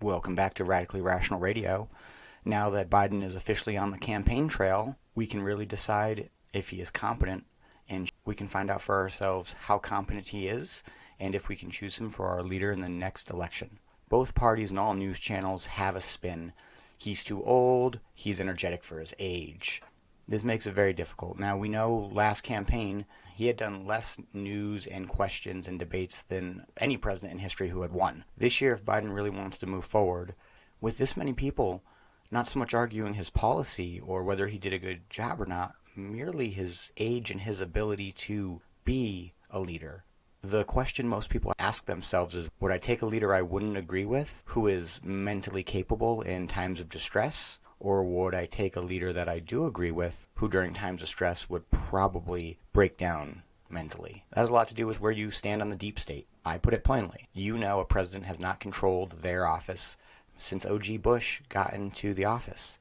Welcome back to Radically Rational Radio. Now that Biden is officially on the campaign trail, we can really decide if he is competent, and we can find out for ourselves how competent he is and if we can choose him for our leader in the next election. Both parties and all news channels have a spin. He's too old, he's energetic for his age. This makes it very difficult. Now, we know last campaign he had done less news and questions and debates than any president in history who had won. This year, if Biden really wants to move forward, with this many people not so much arguing his policy or whether he did a good job or not, merely his age and his ability to be a leader. The question most people ask themselves is, would I take a leader I wouldn't agree with, who is mentally capable in times of distress? Or would I take a leader that I do agree with, who during times of stress would probably break down mentally? That has a lot to do with where you stand on the deep state. I put it plainly. You know a president has not controlled their office since O.G. Bush got into the office.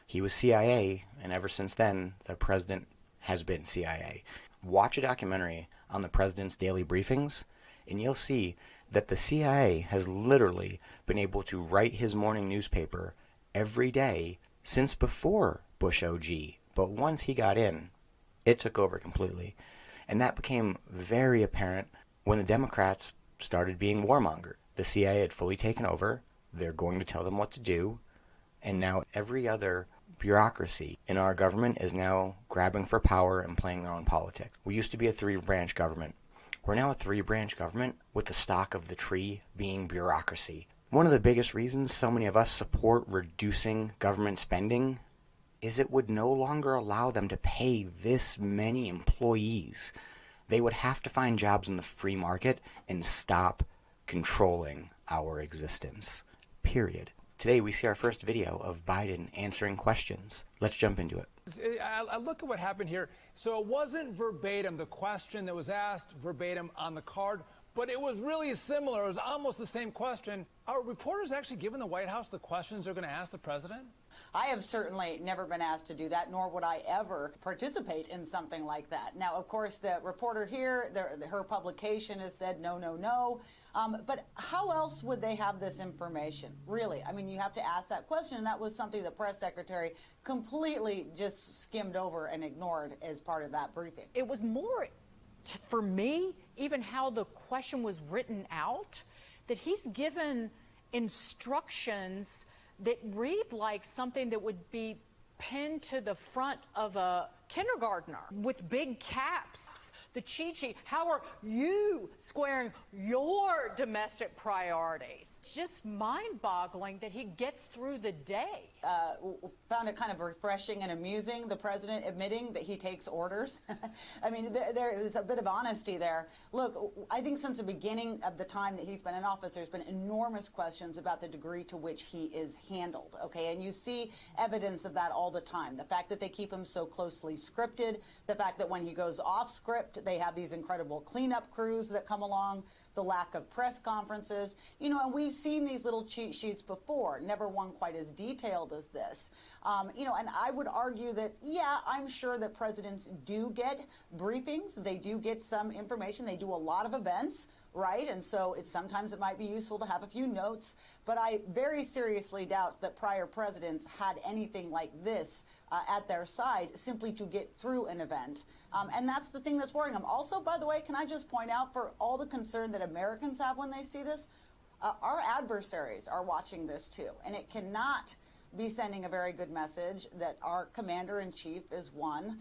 He was CIA, and ever since then, the president has been CIA. Watch a documentary on the president's daily briefings, and you'll see that the CIA has literally been able to write his morning newspaper every day since before Bush OG. But once he got in, it took over completely. And that became very apparent when the Democrats started being warmongers. The CIA had fully taken over. They're going to tell them what to do. And now every other bureaucracy in our government is now grabbing for power and playing their own politics. We used to be a three-branch government. We're now a three-branch government with the stock of the tree being bureaucracy. One of the biggest reasons so many of us support reducing government spending is it would no longer allow them to pay this many employees. They would have to find jobs in the free market and stop controlling our existence. Period. Today we see our first video of Biden answering questions. Let's jump into it. I look at what happened here. So it wasn't verbatim, the question that was asked verbatim on the card, but it was really similar. It was almost the same question. Are reporters actually giving the White House the questions they're going to ask the president? I have certainly never been asked to do that, nor would I ever participate in something like that. Now, of course, the reporter here, her publication has said no, no, no. But how else would they have this information? Really? I mean, you have to ask that question, and that was something the press secretary completely just skimmed over and ignored as part of that briefing. It was more, for me, even how the question was written out, that he's given instructions that read like something that would be pinned to the front of a kindergartner with big caps. The cheat sheet. How are you squaring your domestic priorities? It's just mind-boggling that he gets through the day. Found it kind of refreshing and amusing, the president admitting that he takes orders. I mean, there is a bit of honesty there. Look, I think since the beginning of the time that he's been in office, there's been enormous questions about the degree to which he is handled, okay? And you see evidence of that all the time. The fact that they keep him so closely scripted, the fact that when he goes off script, they have these incredible cleanup crews that come along, the lack of press conferences, you know, and we've seen these little cheat sheets before, never one quite as detailed as this. You know, and I would argue that, yeah, I'm sure that presidents do get briefings. They do get some information. They do a lot of events, right? And so sometimes it might be useful to have a few notes. But I very seriously doubt that prior presidents had anything like this at their side simply to get through an event. And that's the thing that's worrying them. Also, by the way, can I just point out, for all the concern that Americans have when they see this, our adversaries are watching this too. And it cannot be sending a very good message that our commander-in-chief is one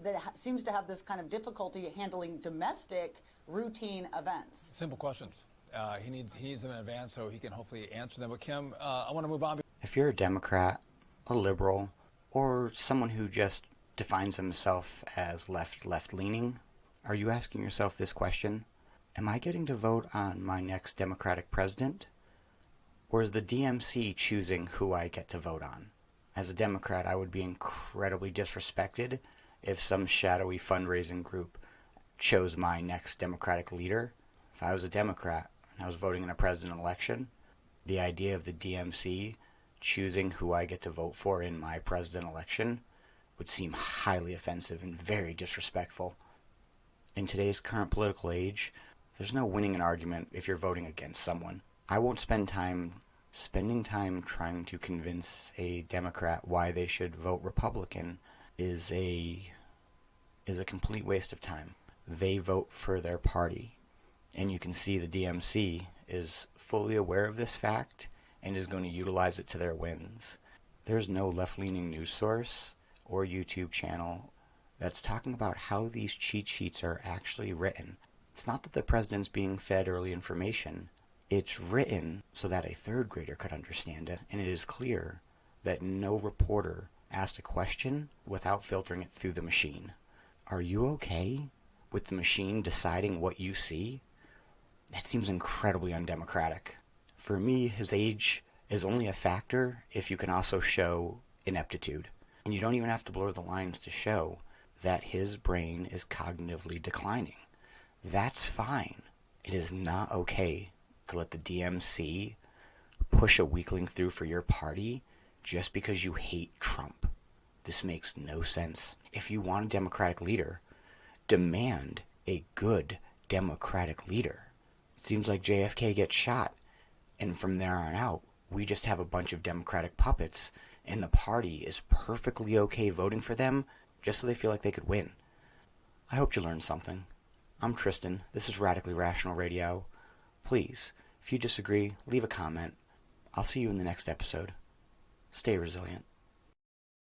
that seems to have this kind of difficulty handling domestic routine events. Simple questions. He needs them in advance so he can hopefully answer them. But Kim, I want to move on. If you're a Democrat, a liberal, or someone who just defines himself as left-leaning, are you asking yourself this question? Am I getting to vote on my next Democratic president? Or is the DNC choosing who I get to vote on? As a Democrat, I would be incredibly disrespected if some shadowy fundraising group chose my next Democratic leader. If I was a Democrat and I was voting in a president election, the idea of the DNC choosing who I get to vote for in my president election would seem highly offensive and very disrespectful. In today's current political age, there's no winning an argument if you're voting against someone. I won't spend time Spending time trying to convince a Democrat why they should vote Republican is a complete waste of time. They vote for their party, and you can see the DMC is fully aware of this fact and is going to utilize it to their wins. There's no left-leaning news source or YouTube channel that's talking about how these cheat sheets are actually written. It's not that the president's being fed early information. It's written so that a third grader could understand it, and it is clear that no reporter asked a question without filtering it through the machine. Are you okay with the machine deciding what you see? That seems incredibly undemocratic. For me, his age is only a factor if you can also show ineptitude. And you don't even have to blur the lines to show that his brain is cognitively declining. That's fine. It is not okay to let the DMC push a weakling through for your party just because you hate Trump. This makes no sense. If you want a Democratic leader, demand a good Democratic leader. It seems like JFK gets shot, and from there on out, we just have a bunch of Democratic puppets, and the party is perfectly okay voting for them just so they feel like they could win. I hope you learned something. I'm Tristan. This is Radically Rational Radio. Please, if you disagree, leave a comment. I'll see you in the next episode. Stay resilient.